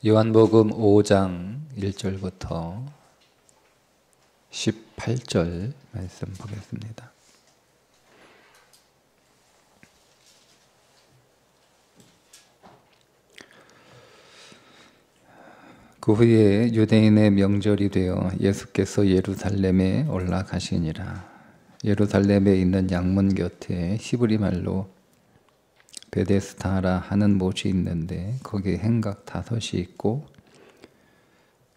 요한복음 5장 1절부터 18절 말씀 보겠습니다. 그 후에 유대인의 명절이 되어 예수께서 예루살렘에 올라가시니라. 예루살렘에 있는 양문 곁에 히브리 말로 베데스다라 하는 못이 있는데 거기에 행각 5이 있고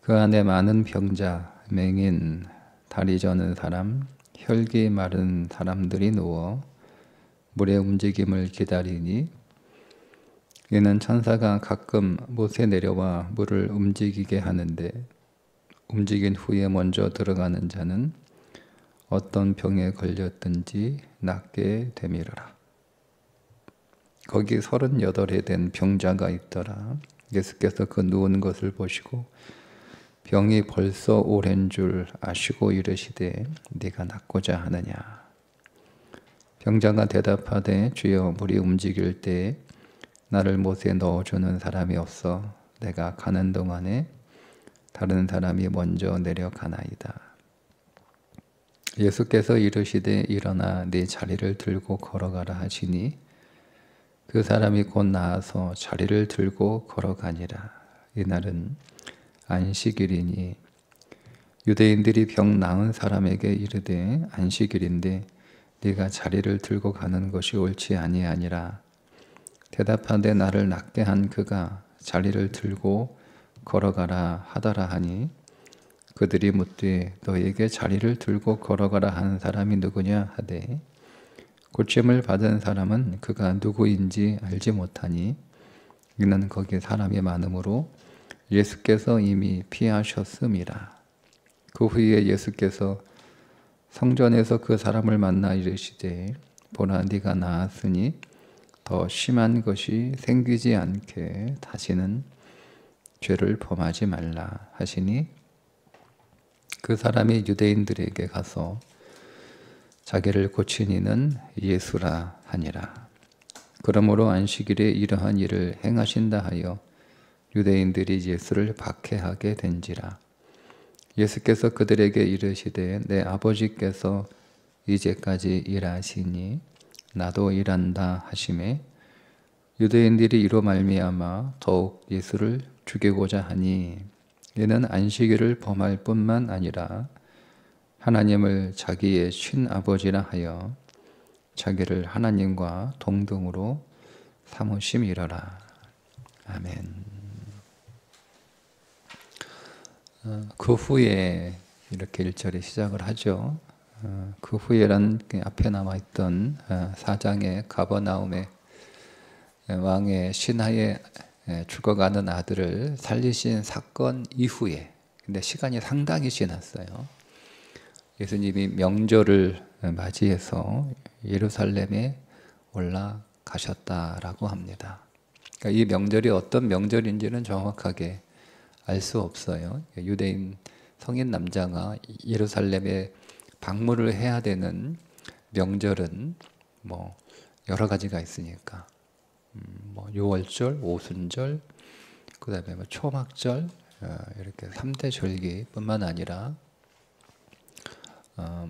그 안에 많은 병자, 맹인, 다리 저는 사람, 혈기 마른 사람들이 누워 물의 움직임을 기다리니 이는 천사가 가끔 못에 내려와 물을 움직이게 하는데 움직인 후에 먼저 들어가는 자는 어떤 병에 걸렸든지 낫게 되밀어라. 거기 38에 된 병자가 있더라. 예수께서 그 누운 것을 보시고 병이 벌써 오랜 줄 아시고 이르시되 네가 낫고자 하느냐. 병자가 대답하되 주여 물이 움직일 때 나를 못에 넣어주는 사람이 없어 내가 가는 동안에 다른 사람이 먼저 내려가나이다. 예수께서 이르시되 일어나 네 자리를 들고 걸어가라 하시니 그 사람이 곧 나아서 자리를 들고 걸어가니라. 이날은 안식일이니 유대인들이 병 나은 사람에게 이르되 안식일인데 네가 자리를 들고 가는 것이 옳지 아니하니라. 대답하되 나를 낫게 한 그가 자리를 들고 걸어가라 하더라 하니 그들이 묻되 너에게 자리를 들고 걸어가라 한 사람이 누구냐 하되 고침을 받은 사람은 그가 누구인지 알지 못하니 이는 거기 사람이 많으므로 예수께서 이미 피하셨음이라. 그 후에 예수께서 성전에서 그 사람을 만나 이르시되 보라 네가 나았으니 더 심한 것이 생기지 않게 다시는 죄를 범하지 말라 하시니 그 사람이 유대인들에게 가서 자기를 고친 이는 예수라 하니라. 그러므로 안식일에 이러한 일을 행하신다 하여 유대인들이 예수를 박해하게 된지라. 예수께서 그들에게 이르시되 내 아버지께서 이제까지 일하시니 나도 일한다 하시매 유대인들이 이로 말미암아 더욱 예수를 죽이고자 하니 이는 안식일을 범할 뿐만 아니라 하나님을 자기의 친아버지라 하여 자기를 하나님과 동등으로 삼으심이러라. 아멘. 그 후에 이렇게 1절에 시작을 하죠. 그 후에란 앞에 남아있던 4장의 가버나움의 왕의 신하의 죽어가는 아들을 살리신 사건 이후에, 근데 시간이 상당히 지났어요. 예수님이 명절을 맞이해서 예루살렘에 올라가셨다라고 합니다. 그러니까 이 명절이 어떤 명절인지는 정확하게 알 수 없어요. 유대인 성인 남자가 예루살렘에 방문을 해야 되는 명절은 뭐 여러 가지가 있으니까 뭐 유월절, 오순절, 그다음에 뭐 초막절 이렇게 3대 절기뿐만 아니라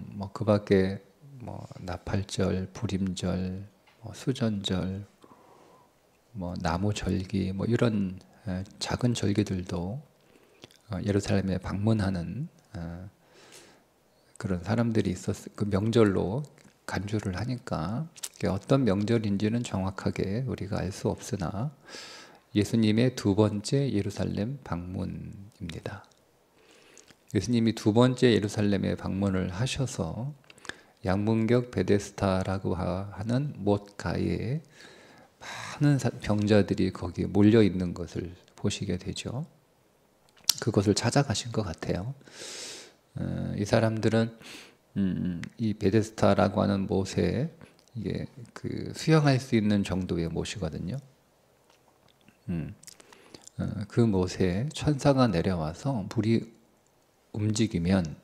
뭐 그밖에 뭐 나팔절, 불임절, 뭐 수전절, 뭐 나무절기 뭐 이런 작은 절기들도 예루살렘에 방문하는 그런 사람들이 그 명절로 간주를 하니까 어떤 명절인지는 정확하게 우리가 알 수 없으나 예수님의 두 번째 예루살렘 방문입니다. 예수님이 두 번째 예루살렘에 방문을 하셔서 양문격 베데스다라고 하는 못가에 많은 병자들이 거기에 몰려 있는 것을 보시게 되죠. 그것을 찾아가신 것 같아요. 이 사람들은 이 베데스다라고 하는 못에 이게 그 수영할 수 있는 정도의 못이거든요. 그 못에 천사가 내려와서 물이 움직이면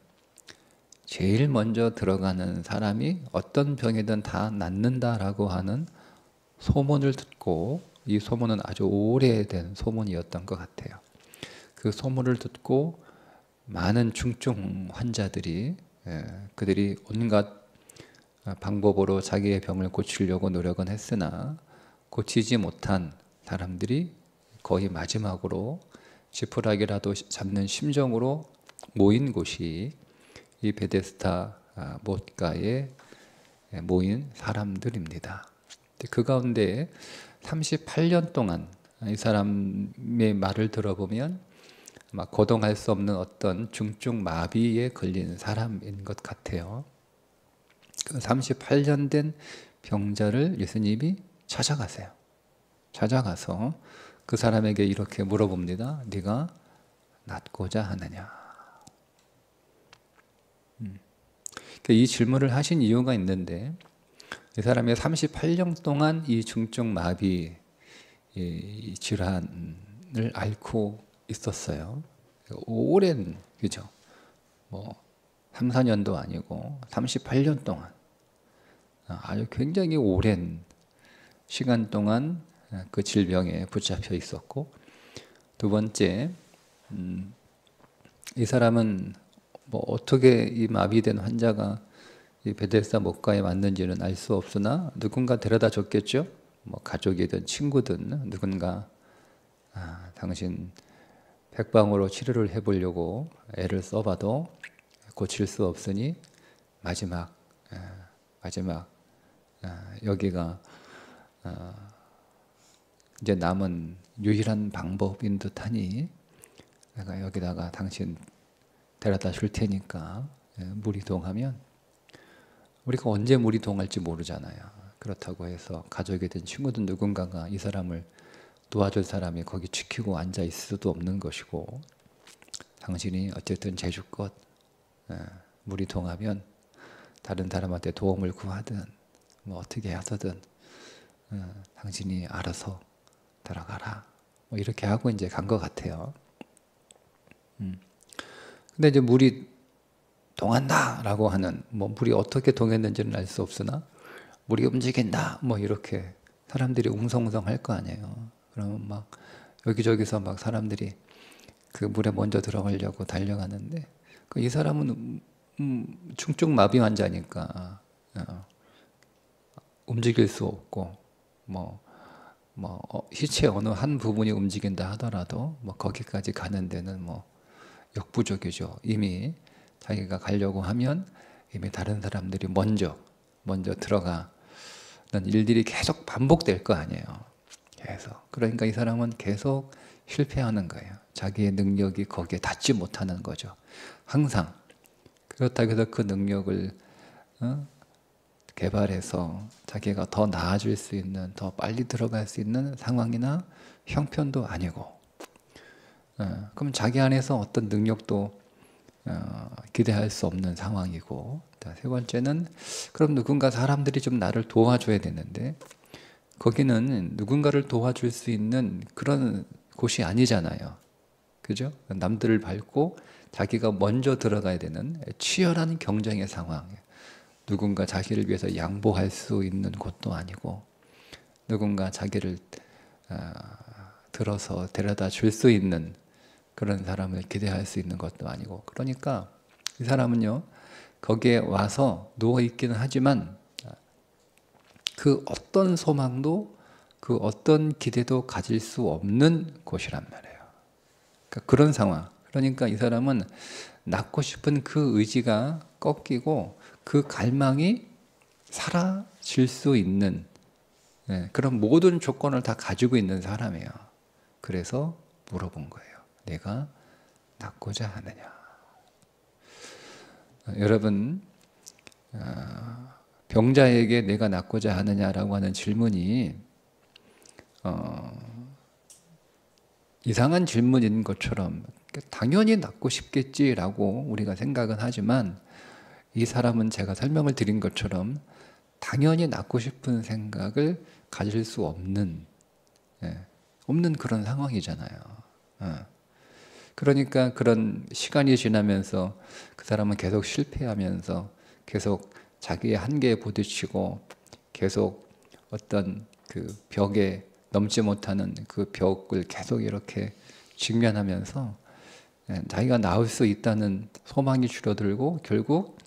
제일 먼저 들어가는 사람이 어떤 병이든 다 낫는다라고 하는 소문을 듣고 이 소문은 아주 오래된 소문이었던 것 같아요. 그 소문을 듣고 많은 중증 환자들이 그들이 온갖 방법으로 자기의 병을 고치려고 노력은 했으나 고치지 못한 사람들이 거의 마지막으로 지푸라기라도 잡는 심정으로 모인 곳이 이 베데스다 못가에 모인 사람들입니다. 그 가운데 38년 동안 이 사람의 말을 들어보면 막 거동할 수 없는 어떤 중증 마비에 걸린 사람인 것 같아요. 그 38년 된 병자를 예수님이 찾아가세요. 찾아가서 그 사람에게 이렇게 물어봅니다. 네가 낫고자 하느냐? 이 질문을 하신 이유가 있는데 이 사람이 38년 동안 이 중증 마비 질환을 앓고 있었어요. 오랜, 그죠? 뭐 3, 4년도 아니고 38년 동안 아주 굉장히 오랜 시간 동안 그 질병에 붙잡혀 있었고, 두 번째, 이 사람은 뭐 어떻게 이 마비된 환자가 이 베데스다 못가에 왔는지는 알 수 없으나 누군가 데려다 줬겠죠. 뭐 가족이든 친구든 누군가 당신 백방으로 치료를 해보려고 애를 써봐도 고칠 수 없으니 마지막 여기가 이제 남은 유일한 방법인 듯하니 내가 여기다가 당신 데려다 줄 테니까 무리동하면, 우리가 언제 무리동할지 모르잖아요. 그렇다고 해서 가족이든 친구든 누군가가 이 사람을 도와줄 사람이 거기 지키고 앉아 있을 수도 없는 것이고, 당신이 어쨌든 제주껏 무리동하면 다른 사람한테 도움을 구하든 뭐 어떻게 하든 당신이 알아서 들어가라, 뭐 이렇게 하고 이제 간 것 같아요. 근데 이제 물이 동한다라고 하는, 뭐 물이 어떻게 동했는지는 알 수 없으나 물이 움직인다, 뭐 이렇게 사람들이 웅성웅성 할 거 아니에요. 그러면 막 여기저기서 막 사람들이 그 물에 먼저 들어가려고 달려가는데, 이 사람은 중증 마비 환자니까 움직일 수 없고, 시체 어느 한 부분이 움직인다 하더라도 뭐 거기까지 가는 데는 뭐 역부족이죠. 이미 자기가 가려고 하면 이미 다른 사람들이 먼저 들어가는 일들이 계속 반복될 거 아니에요. 계속. 그러니까 이 사람은 계속 실패하는 거예요. 자기의 능력이 거기에 닿지 못하는 거죠. 항상. 그렇다고 해서 그 능력을 개발해서 자기가 더 나아질 수 있는, 더 빨리 들어갈 수 있는 상황이나 형편도 아니고, 그럼 자기 안에서 어떤 능력도 기대할 수 없는 상황이고, 세 번째는 그럼 누군가 사람들이 좀 나를 도와줘야 되는데 거기는 누군가를 도와줄 수 있는 그런 곳이 아니잖아요. 그죠? 남들을 밟고 자기가 먼저 들어가야 되는 치열한 경쟁의 상황, 누군가 자기를 위해서 양보할 수 있는 곳도 아니고, 누군가 자기를 들어서 데려다 줄 수 있는 그런 사람을 기대할 수 있는 것도 아니고, 그러니까 이 사람은요 거기에 와서 누워있기는 하지만 그 어떤 소망도 그 어떤 기대도 가질 수 없는 곳이란 말이에요. 그러니까 그런 상황. 그러니까 이 사람은 낫고 싶은 그 의지가 꺾이고 그 갈망이 사라질 수 있는 그런 모든 조건을 다 가지고 있는 사람이에요. 그래서 물어본 거예요. 내가 낫고자 하느냐? 여러분, 병자에게 내가 낫고자 하느냐라고 하는 질문이 이상한 질문인 것처럼 당연히 낫고 싶겠지라고 우리가 생각은 하지만, 이 사람은 제가 설명을 드린 것처럼 당연히 낫고 싶은 생각을 가질 수 없는 그런 상황이잖아요. 그러니까 그런 시간이 지나면서 그 사람은 계속 실패하면서 계속 자기의 한계에 부딪히고 계속 어떤 그 벽에 넘지 못하는 그 벽을 계속 이렇게 직면하면서 자기가 낳을 수 있다는 소망이 줄어들고 결국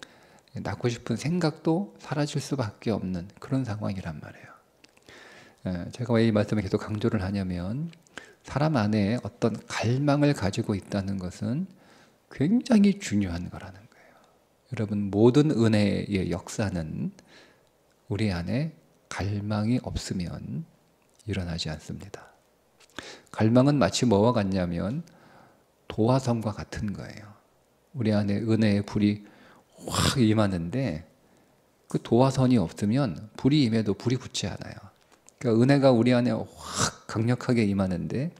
낳고 싶은 생각도 사라질 수밖에 없는 그런 상황이란 말이에요. 제가 왜 이 말씀을 계속 강조를 하냐면 사람 안에 어떤 갈망을 가지고 있다는 것은 굉장히 중요한 거라는 거예요. 여러분, 모든 은혜의 역사는 우리 안에 갈망이 없으면 일어나지 않습니다. 갈망은 마치 뭐와 같냐면 도화선과 같은 거예요. 우리 안에 은혜의 불이 확 임하는데 그 도화선이 없으면 불이 임해도 불이 붙지 않아요. 그러니까 은혜가 우리 안에 확 강력하게 임하는데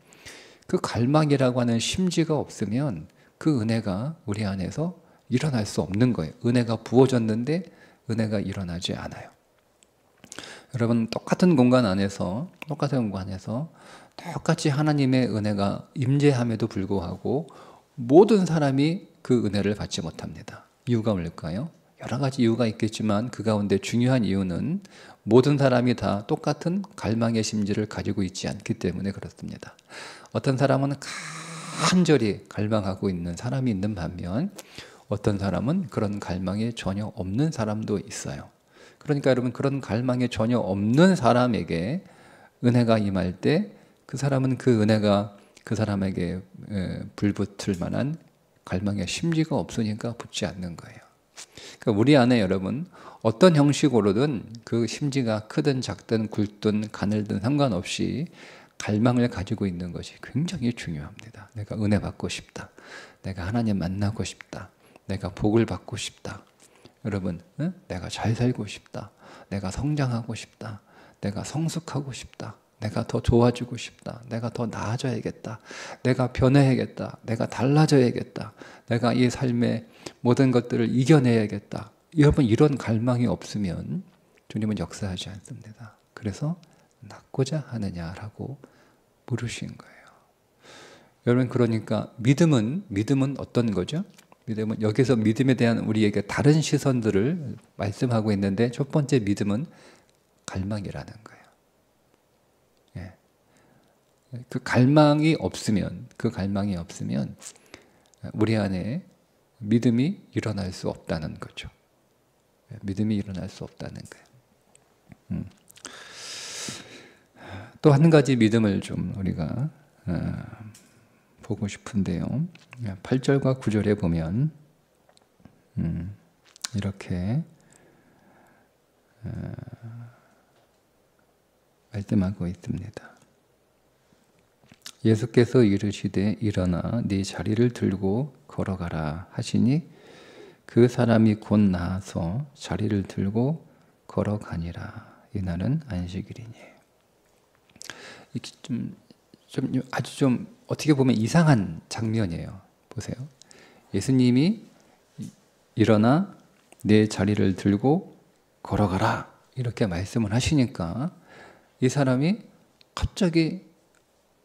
그 갈망이라고 하는 심지가 없으면 그 은혜가 우리 안에서 일어날 수 없는 거예요. 은혜가 부어졌는데 은혜가 일어나지 않아요. 여러분, 똑같은 공간 안에서 똑같이 하나님의 은혜가 임재함에도 불구하고 모든 사람이 그 은혜를 받지 못합니다. 이유가 뭘까요? 여러 가지 이유가 있겠지만 그 가운데 중요한 이유는 모든 사람이 다 똑같은 갈망의 심지를 가지고 있지 않기 때문에 그렇습니다. 어떤 사람은 간절히 갈망하고 있는 사람이 있는 반면 어떤 사람은 그런 갈망이 전혀 없는 사람도 있어요. 그러니까 여러분, 그런 갈망이 전혀 없는 사람에게 은혜가 임할 때 그 사람은 그 은혜가 그 사람에게 불붙을 만한 갈망의 심지가 없으니까 붙지 않는 거예요. 그러니까 우리 안에 여러분 어떤 형식으로든 그 심지가 크든 작든 굵든 가늘든 상관없이 갈망을 가지고 있는 것이 굉장히 중요합니다. 내가 은혜 받고 싶다. 내가 하나님 만나고 싶다. 내가 복을 받고 싶다. 여러분, 내가 잘 살고 싶다. 내가 성장하고 싶다. 내가 성숙하고 싶다. 내가 더 좋아지고 싶다. 내가 더 나아져야겠다. 내가 변해야겠다. 내가 달라져야겠다. 내가 이 삶의 모든 것들을 이겨내야겠다. 여러분, 이런 갈망이 없으면 주님은 역사하지 않습니다. 그래서 낳고자 하느냐라고 물으신 거예요. 여러분, 그러니까 믿음은 어떤 거죠? 믿음은, 여기서 믿음에 대한 우리에게 다른 시선들을 말씀하고 있는데 첫 번째 믿음은 갈망이라는 거예요. 예. 그 갈망이 없으면 우리 안에 믿음이 일어날 수 없다는 거죠. 믿음이 일어날 수 없다는 거예요. 또 한 가지 믿음을 좀 우리가 보고 싶은데요. 8절과 9절에 보면 이렇게 말씀하고 있습니다. 예수께서 이르시되 일어나 네 자리를 들고 걸어가라 하시니 그 사람이 곧 나아서 자리를 들고 걸어가니라. 이날은 안식일이니. 이렇게 아주 좀 어떻게 보면 이상한 장면이에요. 보세요. 예수님이 일어나 내 자리를 들고 걸어가라 이렇게 말씀을 하시니까 이 사람이 갑자기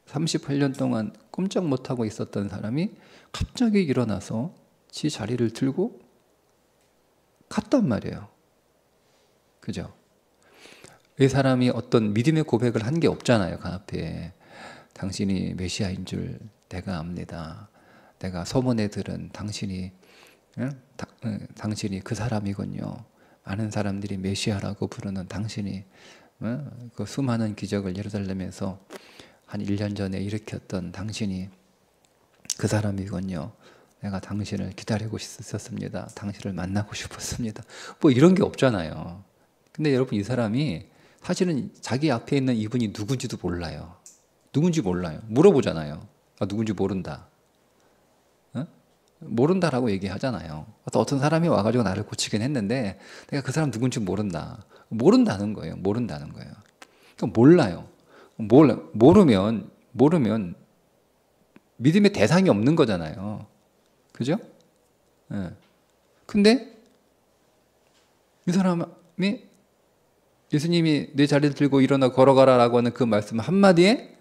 38년 동안 꼼짝 못하고 있었던 사람이 갑자기 일어나서 지 자리를 들고 갔단 말이에요. 그죠? 이 사람이 어떤 믿음의 고백을 한 게 없잖아요. 그 앞에 당신이 메시아인 줄 내가 압니다. 내가 소문에 들은 당신이 그 사람이군요. 많은 사람들이 메시아라고 부르는 당신이 그 수많은 기적을 예루살렘에서 한 1년 전에 일으켰던 당신이 그 사람이군요. 내가 당신을 기다리고 있었습니다. 당신을 만나고 싶었습니다. 뭐 이런 게 없잖아요. 근데 여러분, 이 사람이 사실은 자기 앞에 있는 이분이 누군지도 몰라요. 누군지 몰라요. 물어보잖아요. 누군지 모른다. 모른다라고 얘기하잖아요. 어떤 사람이 와가지고 나를 고치긴 했는데 내가 그 사람 누군지 모른다. 모른다는 거예요. 그러니까 몰라요. 모르면 믿음의 대상이 없는 거잖아요. 그죠? 예. 근데 이 사람이 예수님이 내 자리를 들고 일어나 걸어가라라고 하는 그 말씀 한마디에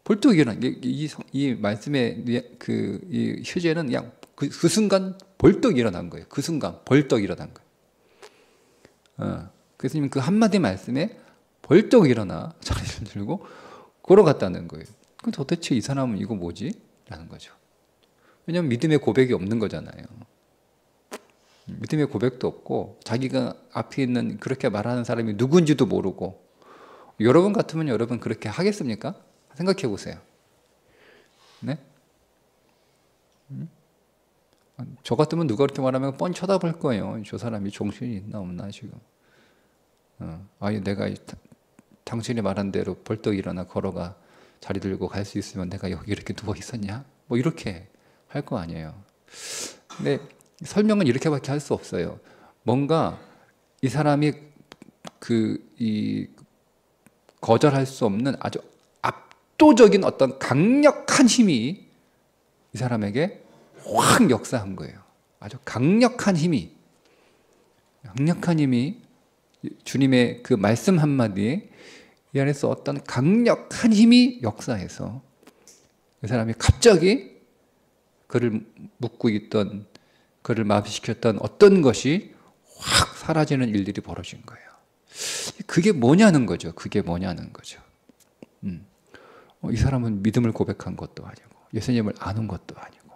벌떡 일어나. 이 말씀의 이 휴제는 그냥 그 순간 벌떡 일어난 거예요. 그 순간 벌떡 일어난 거예요. 예수님 그 한마디 말씀에 벌떡 일어나 자리를 들고 걸어갔다는 거예요. 그럼 도대체 이 사람은 이거 뭐지? 라는 거죠. 왜냐하면 믿음의 고백이 없는 거잖아요. 믿음의 고백도 없고 자기가 앞에 있는 그렇게 말하는 사람이 누군지도 모르고, 여러분 같으면 여러분 그렇게 하겠습니까? 생각해 보세요. 네? 저 같으면 누가 그렇게 말하면 뻔히 쳐다볼 거예요. 저 사람이 정신이 있나 없나 지금. 아니 내가 당신이 말한 대로 벌떡 일어나 걸어가 자리 들고 갈 수 있으면 내가 여기 이렇게 누워 있었냐? 뭐 이렇게 할 거 아니에요. 근데 설명은 이렇게밖에 할 수 없어요. 뭔가 이 사람이 거절할 수 없는 아주 압도적인 어떤 강력한 힘이 이 사람에게 확 역사한 거예요. 아주 강력한 힘이 주님의 그 말씀 한마디에 이 안에서 어떤 강력한 힘이 역사해서 이 사람이 갑자기 그를 묶고 있던, 그를 마비시켰던 어떤 것이 확 사라지는 일들이 벌어진 거예요. 그게 뭐냐는 거죠. 이 사람은 믿음을 고백한 것도 아니고 예수님을 아는 것도 아니고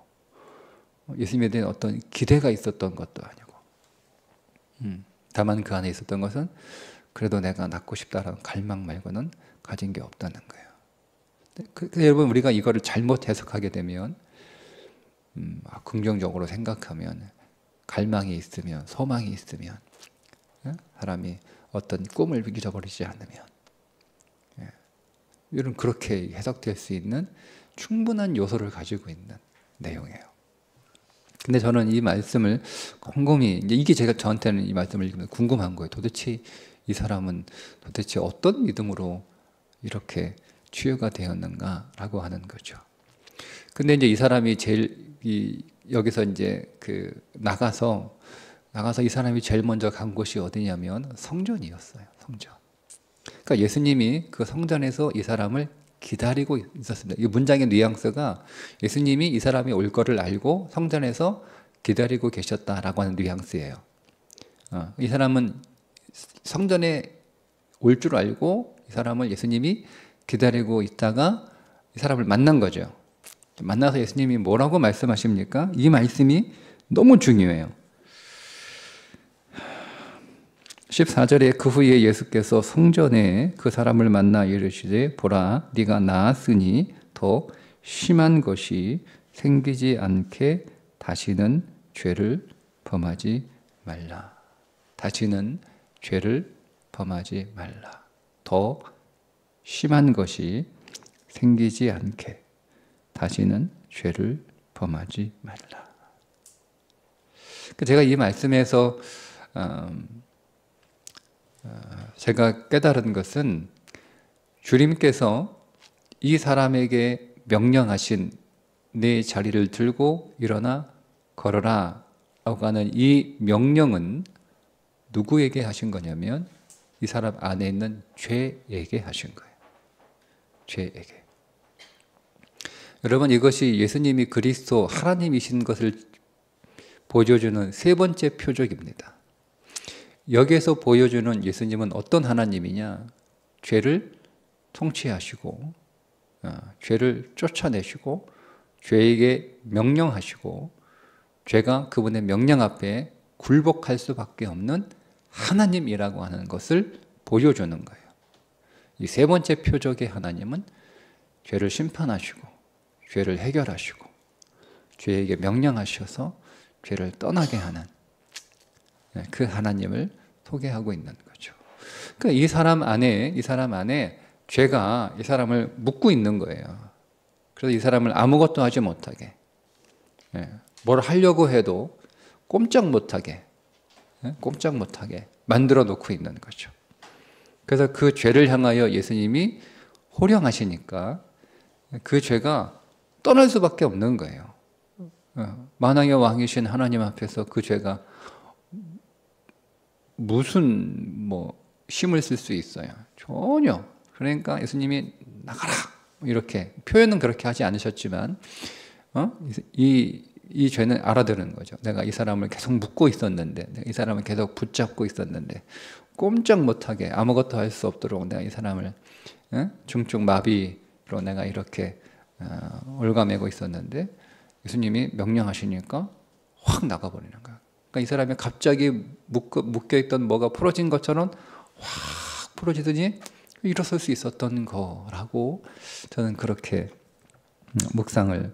예수님에 대한 어떤 기대가 있었던 것도 아니고, 다만 그 안에 있었던 것은 그래도 내가 낫고 싶다라는 갈망 말고는 가진 게 없다는 거예요. 여러분, 우리가 이거를 잘못 해석하게 되면, 긍정적으로 생각하면, 갈망이 있으면, 소망이 있으면, 사람이 어떤 꿈을 잊어버리지 않으면, 이런 그렇게 해석될 수 있는 충분한 요소를 가지고 있는 내용이에요. 근데 저는 이 말씀을 곰곰이, 이게 제가 저한테는 이 말씀을 읽으면서 궁금한 거예요. 도대체 이 사람은 도대체 어떤 믿음으로 이렇게 치유가 되었는가라고 하는 거죠. 근데 이제 이 사람이 여기서 이제 나가서 이 사람이 제일 먼저 간 곳이 어디냐면 성전이었어요. 성전. 그러니까 예수님이 그 성전에서 이 사람을 기다리고 있었습니다. 이 문장의 뉘앙스가 예수님이 이 사람이 올 거를 알고 성전에서 기다리고 계셨다라고 하는 뉘앙스예요. 이 사람은 성전에 올 줄 알고 이 사람을 예수님이 기다리고 있다가 이 사람을 만난 거죠. 만나서 예수님이 뭐라고 말씀하십니까? 이 말씀이 너무 중요해요. 14절에 그 후에 예수께서 성전에 그 사람을 만나 이르시되 보라 네가 나았으니 더 심한 것이 생기지 않게 다시는 죄를 범하지 말라. 다시는 죄를 범하지 말라. 더 심한 것이 생기지 않게 다시는 죄를 범하지 말라. 제가 이 말씀에서 제가 깨달은 것은 주님께서 이 사람에게 명령하신 내 자리를 들고 일어나 걸어라 라고 하는 이 명령은 누구에게 하신 거냐면 이 사람 안에 있는 죄에게 하신 거예요. 죄에게. 여러분, 이것이 예수님이 그리스도 하나님이신 것을 보여주는 세 번째 표적입니다. 여기에서 보여주는 예수님은 어떤 하나님이냐? 죄를 통치하시고 죄를 쫓아내시고 죄에게 명령하시고 죄가 그분의 명령 앞에 굴복할 수밖에 없는 하나님이라고 하는 것을 보여주는 거예요. 이 세 번째 표적의 하나님은 죄를 심판하시고 죄를 해결하시고 죄에게 명령하셔서 죄를 떠나게 하는 그 하나님을 소개하고 있는 거죠. 그러니까 이 사람 안에 죄가 이 사람을 묶고 있는 거예요. 그래서 이 사람을 아무것도 하지 못하게, 뭘 하려고 해도 꼼짝 못하게 만들어 놓고 있는 거죠. 그래서 그 죄를 향하여 예수님이 호령하시니까 그 죄가 떠날 수밖에 없는 거예요. 만왕의 왕이신 하나님 앞에서 그 죄가 무슨 힘을 쓸 수 있어요? 전혀. 그러니까 예수님이 나가라 이렇게 표현은 그렇게 하지 않으셨지만 이 죄는 알아들은 거죠. 내가 이 사람을 계속 묶고 있었는데, 내가 이 사람을 계속 붙잡고 있었는데 꼼짝 못하게 아무것도 할 수 없도록 내가 이 사람을 중증 마비로 내가 이렇게 올가매고 있었는데 예수님이 명령하시니까 확 나가버리는 거야. 그러니까 이 사람이 갑자기 묶여있던 뭐가 풀어진 것처럼 확 풀어지더니 일어설 수 있었던 거라고 저는 그렇게 묵상을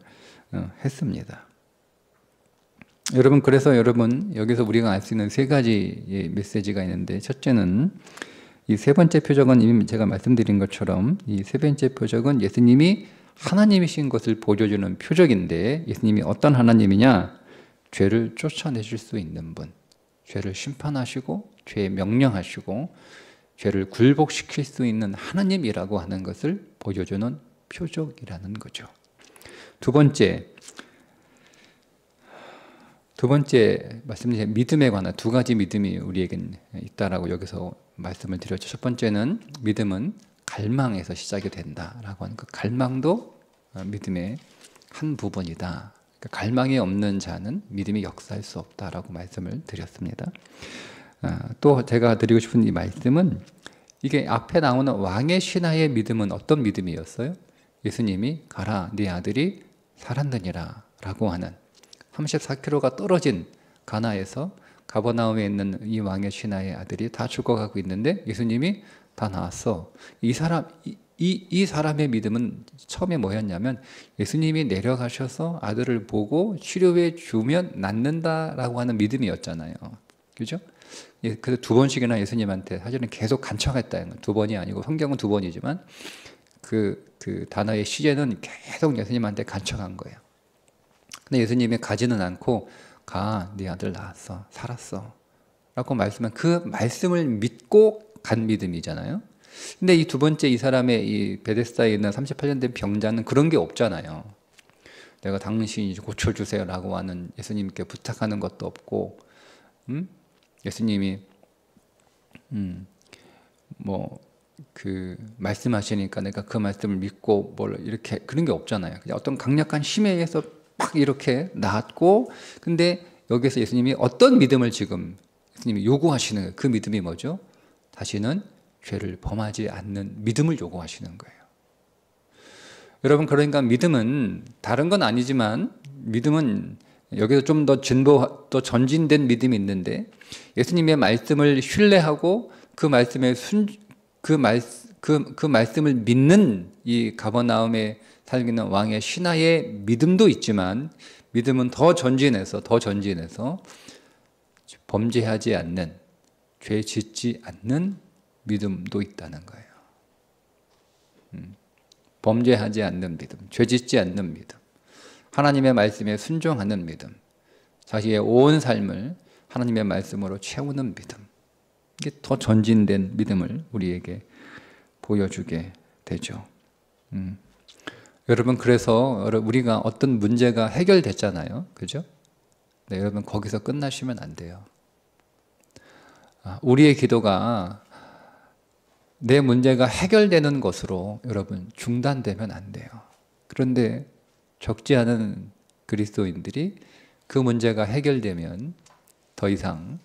했습니다. 여러분, 그래서 여러분 여기서 우리가 알 수 있는 세 가지의 메시지가 있는데, 첫째는 이 세 번째 표적은 이미 제가 말씀드린 것처럼 이 세 번째 표적은 예수님이 하나님이신 것을 보여주는 표적인데, 예수님이 어떤 하나님이냐? 죄를 쫓아내실 수 있는 분, 죄를 심판하시고 죄에 명령하시고 죄를 굴복시킬 수 있는 하나님이라고 하는 것을 보여주는 표적이라는 거죠. 두 번째 말씀드린 믿음에 관한 두 가지 믿음이 우리에겐 있다라고 여기서 말씀을 드렸죠. 첫 번째는 믿음은 갈망에서 시작이 된다라고 하는 그 갈망도 믿음의 한 부분이다. 그러니까 갈망이 없는 자는 믿음이 역사할 수 없다라고 말씀을 드렸습니다. 또 제가 드리고 싶은 이 말씀은, 이게 앞에 나오는 왕의 신하의 믿음은 어떤 믿음이었어요? 예수님이 가라, 네 아들이 살았느니라 라고 하는, 34km가 떨어진 가나에서 가버나움에 있는 이 왕의 신하의 아들이 다 죽어가고 있는데 예수님이 다 나왔어. 이 사람의 믿음은 처음에 뭐였냐면, 예수님이 내려가셔서 아들을 보고 치료해 주면 낫는다라고 하는 믿음이었잖아요. 그죠? 그래서 두 번씩이나 예수님한테 사실은 계속 간청했다는 거예요. 두 번이 아니고 성경은 두 번이지만 그 단어의 시제는 계속 예수님한테 간청한 거예요. 근데 예수님이 가지는 않고, 가, 네 아들 나았어, 살았어 라고 말씀한 그 말씀을 믿고 간 믿음이잖아요. 근데 이 두 번째, 이 사람의 이 베데스다에 있는 38년 된 병자는 그런 게 없잖아요. 내가 당신이 고쳐주세요 라고 하는, 예수님께 부탁하는 것도 없고, 예수님이 말씀하시니까 내가 그 말씀을 믿고 뭘 이렇게, 그런 게 없잖아요. 그냥 어떤 강력한 힘에 의해서 막 이렇게 나았고, 근데 여기서 예수님이 어떤 믿음을 지금 예수님이 요구하시는 거예요. 그 믿음이 뭐죠? 다시는 죄를 범하지 않는 믿음을 요구하시는 거예요. 여러분, 그러니까 믿음은 다른 건 아니지만, 믿음은 여기서 좀 더 더 전진된 믿음이 있는데, 예수님의 말씀을 신뢰하고 그 말씀에 그 말씀을 믿는 이 가버나움에 살기는 왕의 신하의 믿음도 있지만, 믿음은 더 전진해서 범죄하지 않는, 죄 짓지 않는 믿음도 있다는 거예요. 범죄하지 않는 믿음, 죄 짓지 않는 믿음, 하나님의 말씀에 순종하는 믿음, 자기의 온 삶을 하나님의 말씀으로 채우는 믿음, 이게 더 전진된 믿음을 우리에게 보여주게 되죠. 여러분, 그래서 우리가 어떤 문제가 해결됐잖아요. 그죠? 네, 여러분, 거기서 끝나시면 안 돼요. 우리의 기도가 내 문제가 해결되는 것으로 여러분 중단되면 안 돼요. 그런데 적지 않은 그리스도인들이 그 문제가 해결되면 더 이상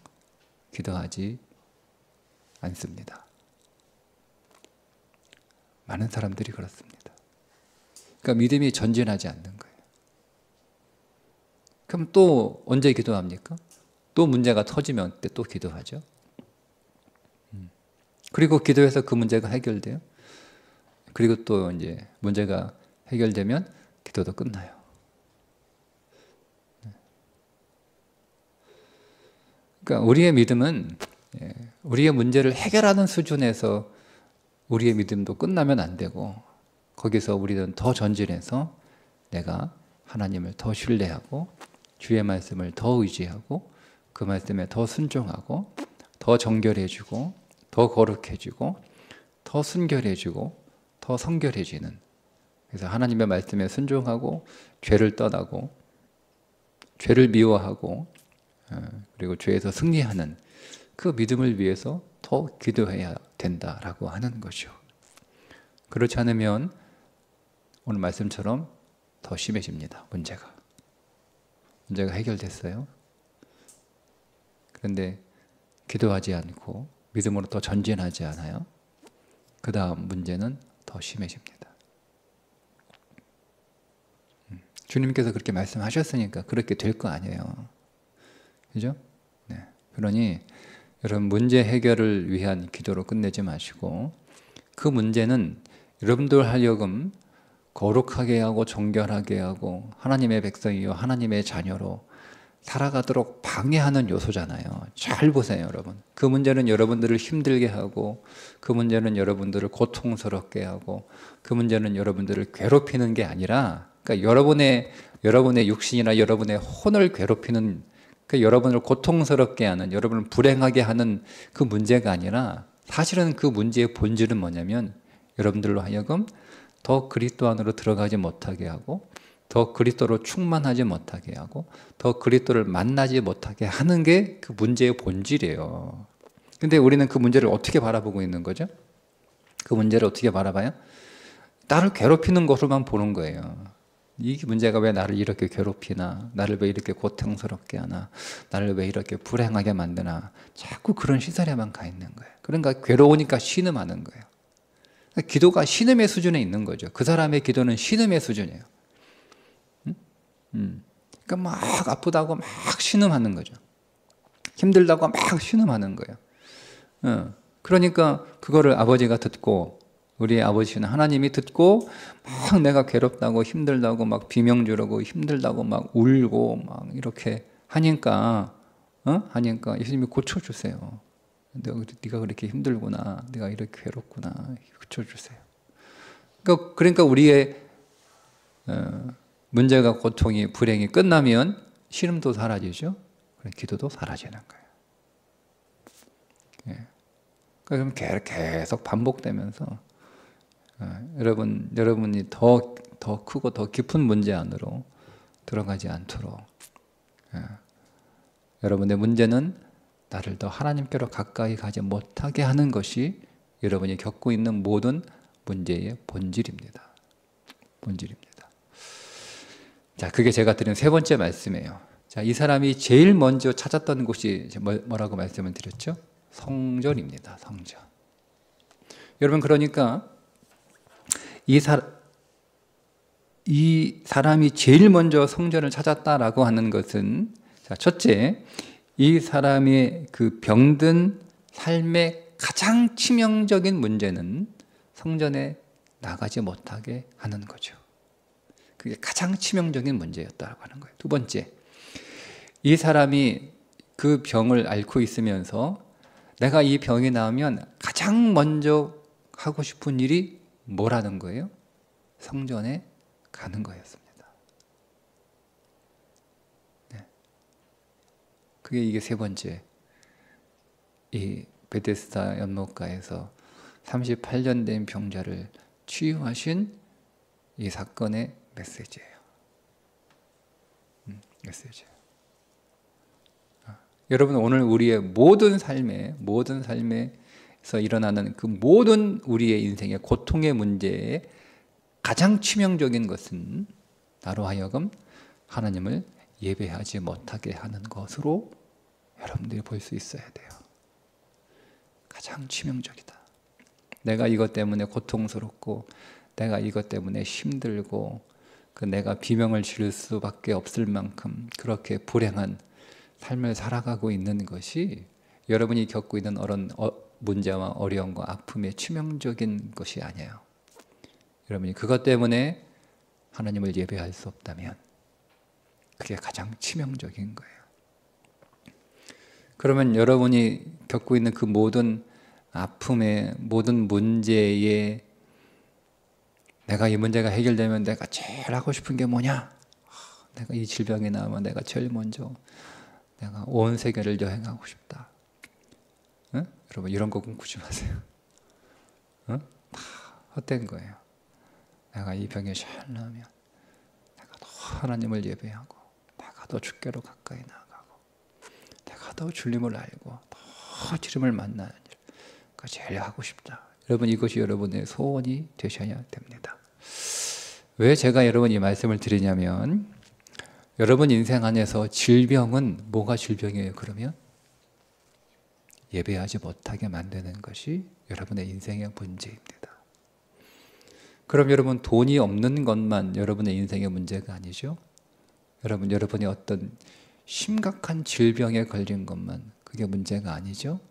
기도하지 않습니다. 많은 사람들이 그렇습니다. 그러니까 믿음이 전진하지 않는 거예요. 그럼 또 언제 기도합니까? 또 문제가 터지면 그때 또 기도하죠. 그리고 기도해서 그 문제가 해결돼요. 그리고 또 이제 문제가 해결되면 기도도 끝나요. 그러니까 우리의 믿음은 우리의 문제를 해결하는 수준에서 우리의 믿음도 끝나면 안 되고, 거기서 우리는 더 전진해서 내가 하나님을 더 신뢰하고 주의 말씀을 더 의지하고 그 말씀에 더 순종하고 더 정결해지고 더 거룩해지고 더 순결해지고 더 성결해지는, 그래서 하나님의 말씀에 순종하고 죄를 떠나고 죄를 미워하고 그리고 죄에서 승리하는 그 믿음을 위해서 더 기도해야 된다라고 하는 거죠. 그렇지 않으면 오늘 말씀처럼 더 심해집니다. 문제가 해결됐어요. 그런데 기도하지 않고 믿음으로 더 전진하지 않아요. 그 다음 문제는 더 심해집니다. 주님께서 그렇게 말씀하셨으니까 그렇게 될 거 아니에요. 그죠? 네. 그러니 여러분 문제 해결을 위한 기도로 끝내지 마시고 그 문제는 여러분들 하여금 거룩하게 하고 정결하게 하고 하나님의 백성이요 하나님의 자녀로 살아가도록 방해하는 요소잖아요. 잘 보세요, 여러분. 그 문제는 여러분들을 힘들게 하고 그 문제는 여러분들을 고통스럽게 하고 그 문제는 여러분들을 괴롭히는 게 아니라 그러니까 여러분의 육신이나 여러분의 혼을 괴롭히는 그 여러분을 고통스럽게 하는 여러분을 불행하게 하는 그 문제가 아니라 사실은 그 문제의 본질은 뭐냐면 여러분들로 하여금 더 그리스도 안으로 들어가지 못하게 하고 더 그리스도로 충만하지 못하게 하고 더 그리스도를 만나지 못하게 하는 게 그 문제의 본질이에요. 근데 우리는 그 문제를 어떻게 바라보고 있는 거죠? 그 문제를 어떻게 바라봐요? 나를 괴롭히는 것으로만 보는 거예요. 이 문제가 왜 나를 이렇게 괴롭히나, 나를 왜 이렇게 고통스럽게 하나, 나를 왜 이렇게 불행하게 만드나, 자꾸 그런 시설에만 가 있는 거예요. 그러니까 괴로우니까 신음하는 거예요. 기도가 신음의 수준에 있는 거죠. 그 사람의 기도는 신음의 수준이에요. 그러니까 막 아프다고 막 신음하는 거죠. 힘들다고 막 신음하는 거예요. 그러니까 그거를 아버지가 듣고 우리 아버지는 하나님이 듣고 막 내가 괴롭다고 힘들다고 막 비명 지르고 힘들다고 막 울고 막 이렇게 하니까 하니까 예수님이 고쳐주세요. 네가 그렇게 힘들구나, 네가 이렇게 괴롭구나, 고쳐주세요. 그러니까 우리의 문제가 고통이 불행이 끝나면 신음도 사라지죠. 기도도 사라지는 거예요. 예. 그럼 계속 반복되면서 여러분이 더 크고 더 깊은 문제 안으로 들어가지 않도록 여러분의 문제는 나를 더 하나님께로 가까이 가지 못하게 하는 것이 여러분이 겪고 있는 모든 문제의 본질입니다. 본질입니다. 자, 그게 제가 드린 세 번째 말씀이에요. 자, 이 사람이 제일 먼저 찾았던 곳이 뭐라고 말씀을 드렸죠? 성전입니다. 성전. 여러분, 그러니까 이 사람이 제일 먼저 성전을 찾았다라고 하는 것은, 자, 첫째, 이 사람의 그 병든 삶의 가장 치명적인 문제는 성전에 나가지 못하게 하는 거죠. 그게 가장 치명적인 문제였다고 하는 거예요. 두 번째, 이 사람이 그 병을 앓고 있으면서 내가 이 병이 나으면 가장 먼저 하고 싶은 일이 뭐라는 거예요? 성전에 가는 거였습니다. 네. 이게 세 번째, 이 베데스다 연못가에서 38년 된 병자를 치유하신 이 사건의 메시지예요. 메시지예요. 여러분, 오늘 우리의 모든 삶에서 일어나는 그 모든 우리의 인생의 고통의 문제에 가장 치명적인 것은 나로 하여금 하나님을 예배하지 못하게 하는 것으로 여러분들이 볼 수 있어야 돼요. 가장 치명적이다. 내가 이것 때문에 고통스럽고 내가 이것 때문에 힘들고 내가 비명을 지를 수밖에 없을 만큼 그렇게 불행한 삶을 살아가고 있는 것이 여러분이 겪고 있는 문제와 어려움과 아픔의 치명적인 것이 아니에요. 여러분이 그것 때문에 하나님을 예배할 수 없다면 그게 가장 치명적인 거예요. 그러면 여러분이 겪고 있는 그 모든 아픔의 모든 문제에 내가 이 문제가 해결되면 내가 제일 하고 싶은 게 뭐냐? 내가 이 질병이 나오면 내가 제일 먼저 내가 온 세계를 여행하고 싶다. 응? 여러분 이런 거 꿈꾸지 마세요. 응? 다 헛된 거예요. 내가 이 병이 잘 나으면 내가 더 하나님을 예배하고 내가 더 주께로 가까이 나아가고 내가 더 주님을 알고 더 주님을 만나는 일 그거 제일 하고 싶다. 여러분 이것이 여러분의 소원이 되셔야 됩니다. 왜 제가 여러분 이 말씀을 드리냐면 여러분 인생 안에서 질병은 뭐가 질병이에요? 그러면 예배하지 못하게 만드는 것이 여러분의 인생의 문제입니다. 그럼 여러분 돈이 없는 것만 여러분의 인생의 문제가 아니죠? 여러분이 어떤 심각한 질병에 걸린 것만 그게 문제가 아니죠?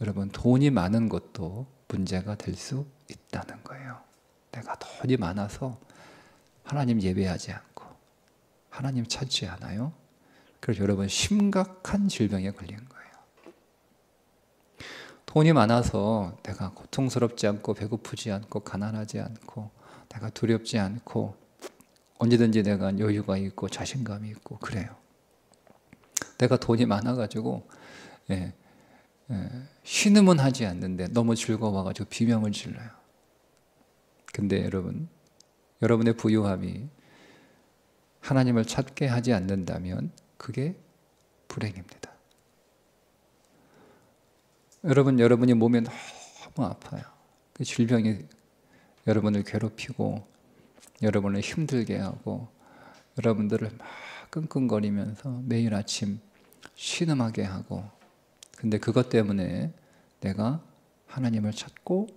여러분 돈이 많은 것도 문제가 될 수 있다는 거예요. 내가 돈이 많아서 하나님 예배하지 않고 하나님 찾지 않아요? 그래서 여러분 심각한 질병에 걸린 거예요. 돈이 많아서 내가 고통스럽지 않고 배고프지 않고 가난하지 않고 내가 두렵지 않고 언제든지 내가 여유가 있고 자신감이 있고 그래요. 내가 돈이 많아가지고 신음은 하지 않는데 너무 즐거워가지고 비명을 질러요. 근데 여러분의 부유함이 하나님을 찾게 하지 않는다면 그게 불행입니다. 여러분이 몸에 너무 아파요. 그 질병이 여러분을 괴롭히고 여러분을 힘들게 하고 여러분들을 막 끙끙거리면서 매일 아침 신음하게 하고, 근데 그것 때문에 내가 하나님을 찾고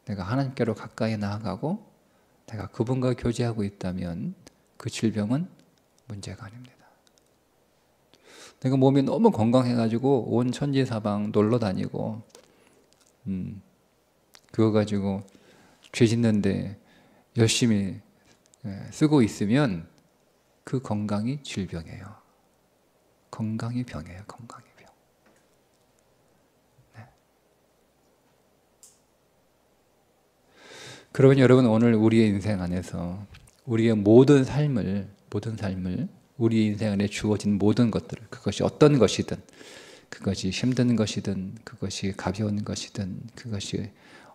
내가 하나님께로 가까이 나아가고 내가 그분과 교제하고 있다면 그 질병은 문제가 아닙니다. 내가 몸이 너무 건강해가지고 온 천지사방 놀러 다니고 그거 가지고 죄 짓는데 열심히 쓰고 있으면 그 건강이 질병이에요. 건강이 병이에요. 건강이 병. 네. 그러면 여러분 오늘 우리의 인생 안에서 우리의 모든 삶을 우리 인생 안에 주어진 모든 것들을, 그것이 어떤 것이든, 그것이 힘든 것이든, 그것이 가벼운 것이든, 그것이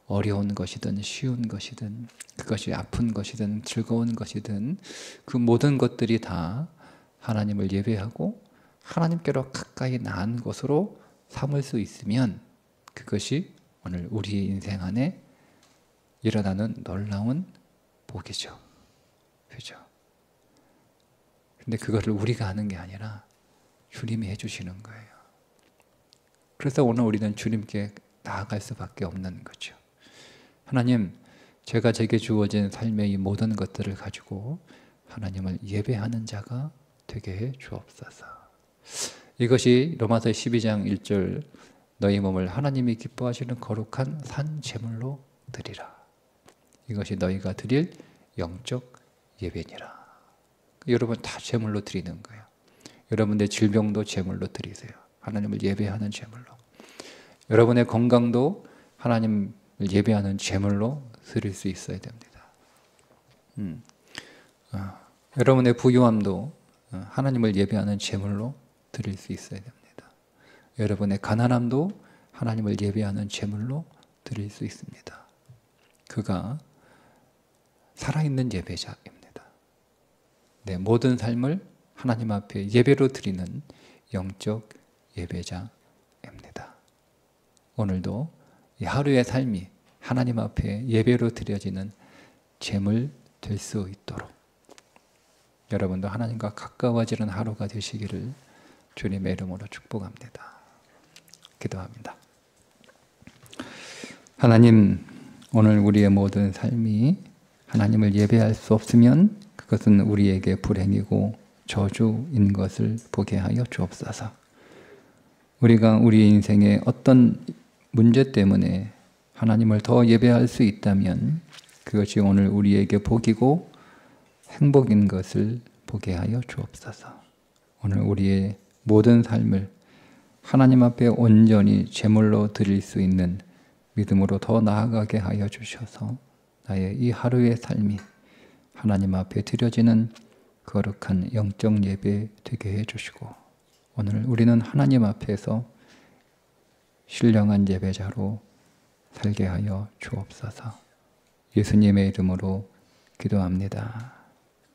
어려운 것이든, 쉬운 것이든, 그것이 아픈 것이든, 즐거운 것이든, 그 모든 것들이 다 하나님을 예배하고 하나님께로 가까이 나은 것으로 삼을 수 있으면 그것이 오늘 우리의 인생 안에 일어나는 놀라운 복이죠. 그죠? 근데 그거를 우리가 하는 게 아니라 주님이 해주시는 거예요. 그래서 오늘 우리는 주님께 나아갈 수밖에 없는 거죠. 하나님, 제가 제게 주어진 삶의 이 모든 것들을 가지고 하나님을 예배하는 자가 되게 해 주옵소서. 이것이 로마서 12장 1절 너희 몸을 하나님이 기뻐하시는 거룩한 산 제물로 드리라. 이것이 너희가 드릴 영적 예배니라. 여러분 다 제물로 드리는 거예요. 여러분의 질병도 제물로 드리세요. 하나님을 예배하는 제물로. 여러분의 건강도 하나님을 예배하는 제물로 드릴 수 있어야 됩니다. 여러분의 부유함도 하나님을 예배하는 제물로 드릴 수 있어야 됩니다. 여러분의 가난함도 하나님을 예배하는 제물로 드릴 수 있습니다. 그가 살아있는 예배자입니다. 내 모든 삶을 하나님 앞에 예배로 드리는 영적 예배자입니다. 오늘도 이 하루의 삶이 하나님 앞에 예배로 드려지는 제물 될 수 있도록 여러분도 하나님과 가까워지는 하루가 되시기를 주님의 이름으로 축복합니다. 기도합니다. 하나님, 오늘 우리의 모든 삶이 하나님을 예배할 수 없으면 그것은 우리에게 불행이고 저주인 것을 보게 하여 주옵소서. 우리가 우리 인생의 어떤 문제 때문에 하나님을 더 예배할 수 있다면 그것이 오늘 우리에게 복이고 행복인 것을 보게 하여 주옵소서. 오늘 우리의 모든 삶을 하나님 앞에 온전히 제물로 드릴 수 있는 믿음으로 더 나아가게 하여 주셔서 나의 이 하루의 삶이 하나님 앞에 드려지는 거룩한 영적 예배 되게 해주시고 오늘 우리는 하나님 앞에서 신령한 예배자로 살게 하여 주옵소서. 예수님의 이름으로 기도합니다.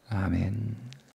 아멘.